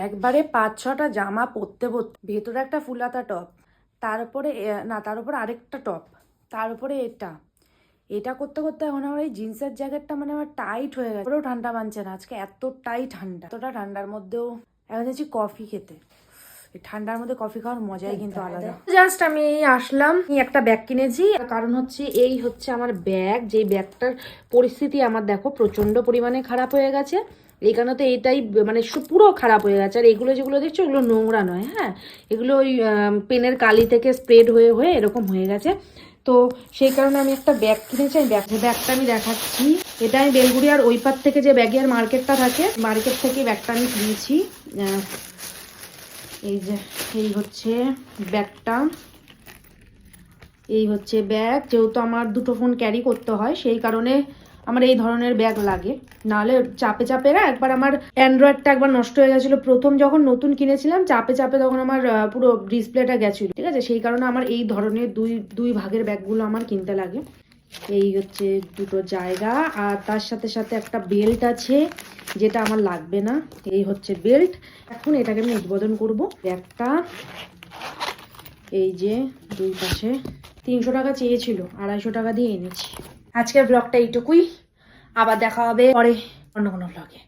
একবারে 5-6টা জামা পরতে পরতে, ভেতরে একটা ফুলাতা টপ, তার উপরে তার উপরে আরেকটা টপ, তার উপরে এটা করতে করতে এখন আমার এই জিন্সের জ্যাকেটটা মানে আমার টাইট হয়ে গেছে। পুরো ঠান্ডা মানছে না আজকে, এতটাই ঠান্ডা। এতটা ঠান্ডার মধ্যেও এখন যাচ্ছি কফি খেতে। এই ঠান্ডার মধ্যে কফি খাওয়ার মজাই কিন্তু আলাদা। জাস্ট আমি এই আসলাম, একটা ব্যাগ কিনেছি। কারণ হচ্ছে এই হচ্ছে আমার ব্যাগ, যেই ব্যাগটার পরিস্থিতি আমার দেখো প্রচন্ড পরিমাণে খারাপ হয়ে গেছে। এই কারণে তো এইটাই মানে পুরো খারাপ হয়ে গেছে। আর এগুলো যেগুলো দেখছো এগুলো নোংরা নয়, হ্যাঁ, এগুলো ওই পেনের কালি থেকে স্প্রেড হয়ে হয়ে এরকম হয়ে গেছে। তো সেই কারণে আমি একটা ব্যাগ কিনেছি। আমি ব্যাগটা আমি দেখাচ্ছি। এটা আমি বেলগুড়িয়ার ওই পার থেকে যে ব্যাগের মার্কেটটা থাকে, মার্কেট থেকে ব্যাগটা আমি কিনেছি। এই যে এই হচ্ছে ব্যাগটা, এই হচ্ছে ব্যাগ। যেহেতু আমার দুটো ফোন ক্যারি করতে হয় সেই কারণে আমার এই ধরনের ব্যাগ লাগে, নাহলে চাপে চাপে একবার আমার অ্যান্ড্রয়েডটা একবার নষ্ট হয়ে গেছিলো প্রথম যখন নতুন কিনেছিলাম। চাপে চাপে তখন আমার পুরো ডিসপ্লেটা গেছিল, ঠিক আছে। সেই কারণে আমার এই ধরনের দুই ভাগের ব্যাগগুলো আমার কিনতে লাগে। এই হচ্ছে দুটো জায়গা, আর তার সাথে সাথে একটা বেল্ট আছে যেটা আমার লাগবে না। এই হচ্ছে বেল্ট। এখন এটাকে আমি উদ্বোধন করবো। ব্যাগটা এই যে দুই পাশে 300 টাকা চেয়েছিল, 250 টাকা দিয়ে এনেছি। আজকের ব্লগটা এইটুকুই, আবার দেখা হবে পরে অন্য কোনো ব্লগে।